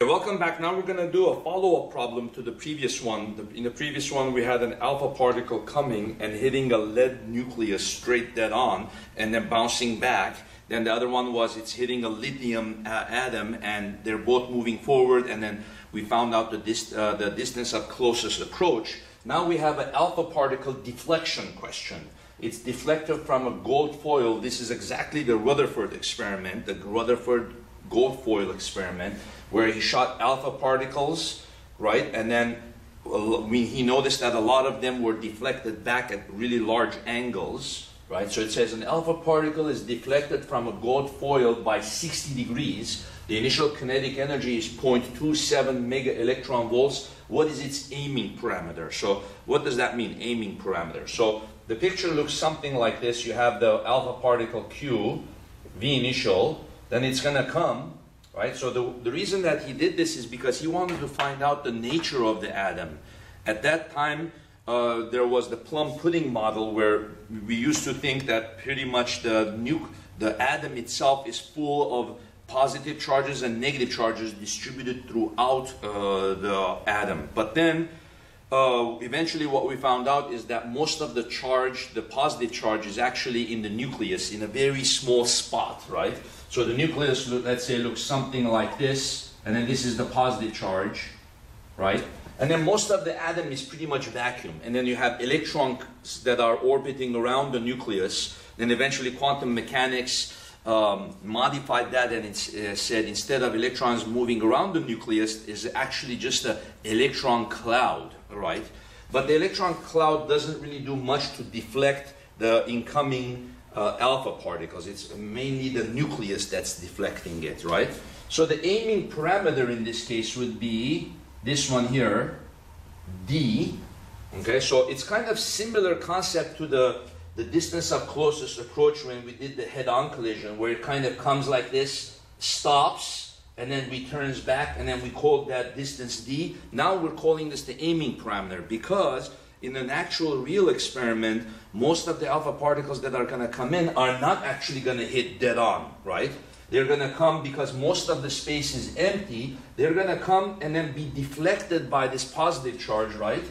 Welcome back. Now we're going to do a follow-up problem to the previous one. In the previous one we had an alpha particle coming and hitting a lead nucleus straight dead on and then bouncing back. Then the other one was it's hitting a lithium atom and they're both moving forward, and then we found out the distance of closest approach. Now we have an alpha particle deflection question. It's deflected from a gold foil. This is exactly the Rutherford experiment, the Rutherford gold foil experiment, where he shot alpha particles, right? And then he noticed that a lot of them were deflected back at really large angles, right? So it says an alpha particle is deflected from a gold foil by 60 degrees. The initial kinetic energy is 0.27 mega electron volts. What is its aiming parameter? So what does that mean, aiming parameter? So the picture looks something like this. You have the alpha particle Q, V initial, then it's going to come, right? So the reason that he did this is because he wanted to find out the nature of the atom. At that time, there was the plum pudding model where we used to think that pretty much the atom itself is full of positive charges and negative charges distributed throughout the atom. But then eventually what we found out is that most of the charge, the positive charge, is actually in the nucleus in a very small spot, right? So the nucleus, let's say, looks something like this, and then this is the positive charge, right? And then most of the atom is pretty much vacuum, and then you have electrons that are orbiting around the nucleus. Then eventually quantum mechanics modified that, and it said instead of electrons moving around the nucleus, is actually just an electron cloud, right? But the electron cloud doesn't really do much to deflect the incoming alpha particles. It's mainly the nucleus that's deflecting it, right? So the aiming parameter in this case would be this one here, D. Okay, so it's kind of similar concept to the distance of closest approach when we did the head-on collision, where it kind of comes like this, stops, and then returns back, and then we call that distance D. Now we're calling this the aiming parameter, because in an actual real experiment, most of the alpha particles that are going to come in are not actually going to hit dead on, right? They're going to come because most of the space is empty. They're going to come and then be deflected by this positive charge, right?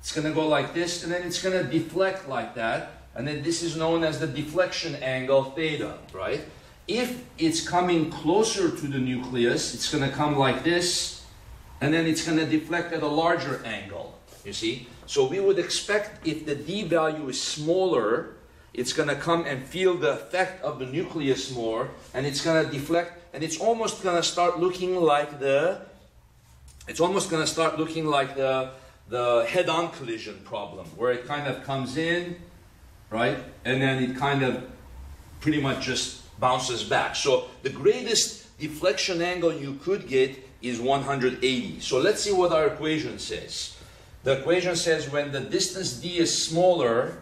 It's going to go like this, and then it's going to deflect like that. And then this is known as the deflection angle theta, right? If it's coming closer to the nucleus, it's going to come like this, and then it's going to deflect at a larger angle, you see? So we would expect if the D value is smaller, it's going to come and feel the effect of the nucleus more, and it's going to deflect, and it's almost going to start looking like the head-on collision problem, where it kind of comes in, right? And then it kind of pretty much just bounces back. So the greatest deflection angle you could get is 180. So let's see what our equation says. The equation says when the distance D is smaller,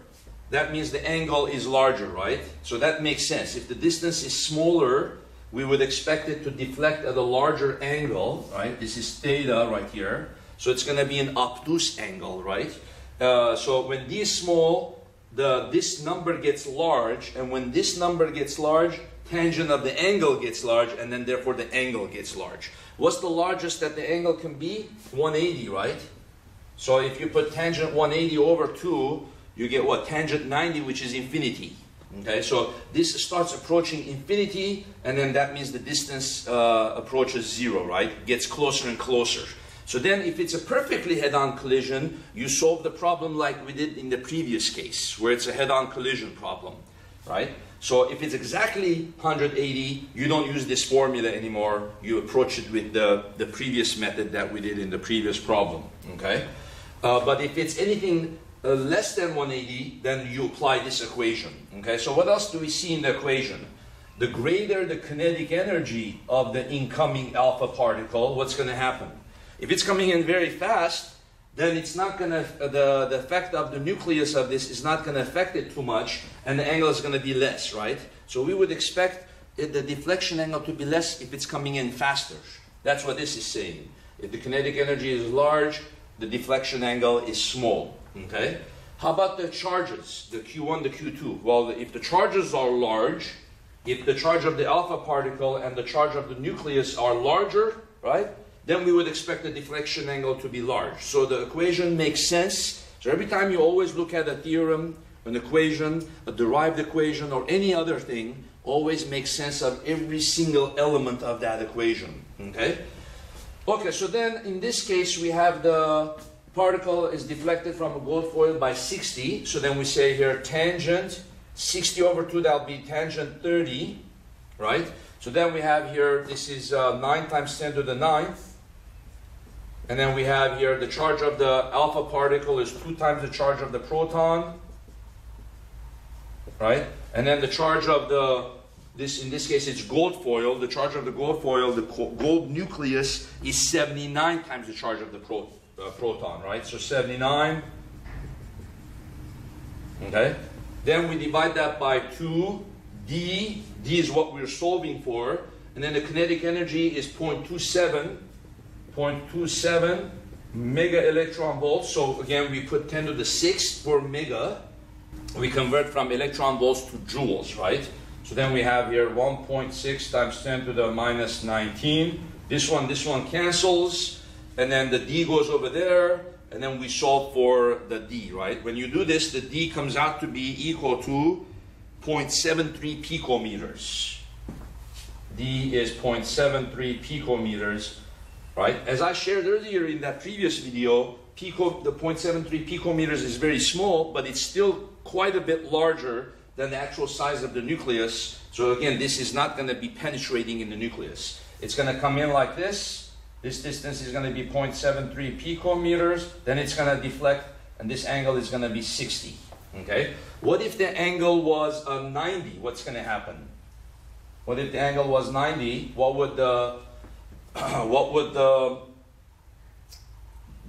that means the angle is larger, right? So that makes sense. If the distance is smaller, we would expect it to deflect at a larger angle, right? This is theta right here. So it's going to be an obtuse angle, right? So when D is small, this number gets large, and when this number gets large, tangent of the angle gets large, and then therefore the angle gets large. What's the largest that the angle can be? 180, right? So if you put tangent 180 over 2, you get what? Tangent 90, which is infinity. Okay, so this starts approaching infinity, and then that means the distance approaches 0, right? Gets closer and closer. So then if it's a perfectly head-on collision, you solve the problem like we did in the previous case, where it's a head-on collision problem, right? So if it's exactly 180, you don't use this formula anymore. You approach it with the previous method that we did in the previous problem, okay? But if it's anything less than 180, then you apply this equation, okay? So what else do we see in the equation? The greater the kinetic energy of the incoming alpha particle, what's going to happen? If it's coming in very fast, then it's not going to, the effect of the nucleus of this is not going to affect it too much, and the angle is going to be less, right? So we would expect the deflection angle to be less if it's coming in faster. That's what this is saying. If the kinetic energy is large, the deflection angle is small, okay? How about the charges, the Q1, the Q2? Well, if the charges are large, if the charge of the alpha particle and the charge of the nucleus are larger, right? then we would expect the deflection angle to be large. So the equation makes sense. So every time you always look at a theorem, an equation, a derived equation, or any other thing, always make sense of every single element of that equation. Okay? Okay, so then in this case we have the particle is deflected from a gold foil by 60. So then we say here tangent 60 over 2, that'll be tangent 30, right? So then we have here, this is 9 times 10 to the 9th. And then we have here the charge of the alpha particle is 2 times the charge of the proton, right? And then the charge of the, in this case it's gold foil, the charge of the gold foil, the gold nucleus is 79 times the charge of the proton, right? So 79, okay? Then we divide that by 2, D is what we're solving for, and then the kinetic energy is 0.27 mega electron volts. So again, we put 10 to the 6th for mega. We convert from electron volts to joules, right? So then we have here 1.6 times 10 to the minus 19. This one cancels, and then the D goes over there, and then we solve for the D, right? When you do this, the D comes out to be equal to 0.73 picometers. D is 0.73 picometers, right? As I shared earlier in that previous video, the 0.73 picometers is very small, but it's still quite a bit larger than the actual size of the nucleus. So again, this is not going to be penetrating in the nucleus. It's going to come in like this. This distance is going to be 0.73 picometers. Then it's going to deflect, and this angle is going to be 60. Okay? What if the angle was 90? What's going to happen? What if the angle was 90? What would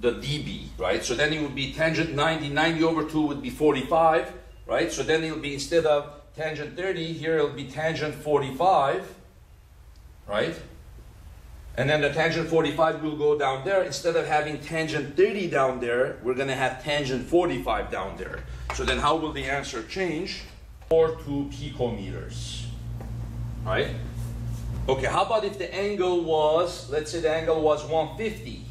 the D be, right? So then it would be tangent 90. 90 over 2 would be 45, right? So then it'll be, instead of tangent 30, here it'll be tangent 45, right? And then the tangent 45 will go down there. Instead of having tangent 30 down there, we're going to have tangent 45 down there. So then how will the answer change? 2 picometers, right? Okay, how about if the angle was, let's say the angle was 150,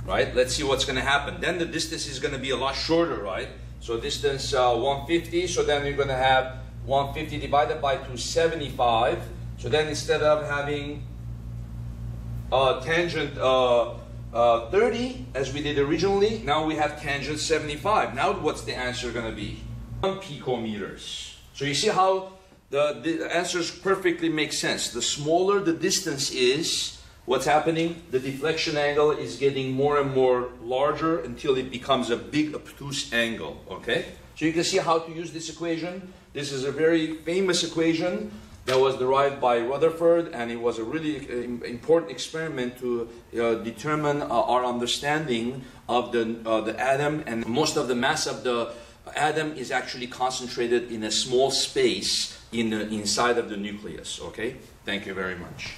right? Let's see what's going to happen. Then the distance is going to be a lot shorter, right? So distance 150, so then you're going to have 150 divided by 275. So then instead of having tangent 30, as we did originally, now we have tangent 75. Now what's the answer going to be? 1 picometers. So you see how the answers perfectly make sense. The smaller the distance is, what's happening? The deflection angle is getting more and more larger until it becomes a big obtuse angle, okay? So you can see how to use this equation. This is a very famous equation that was derived by Rutherford, and it was a really important experiment to determine our understanding of the atom, and most of the mass of the atom is actually concentrated in a small space inside of the nucleus, okay? Thank you very much.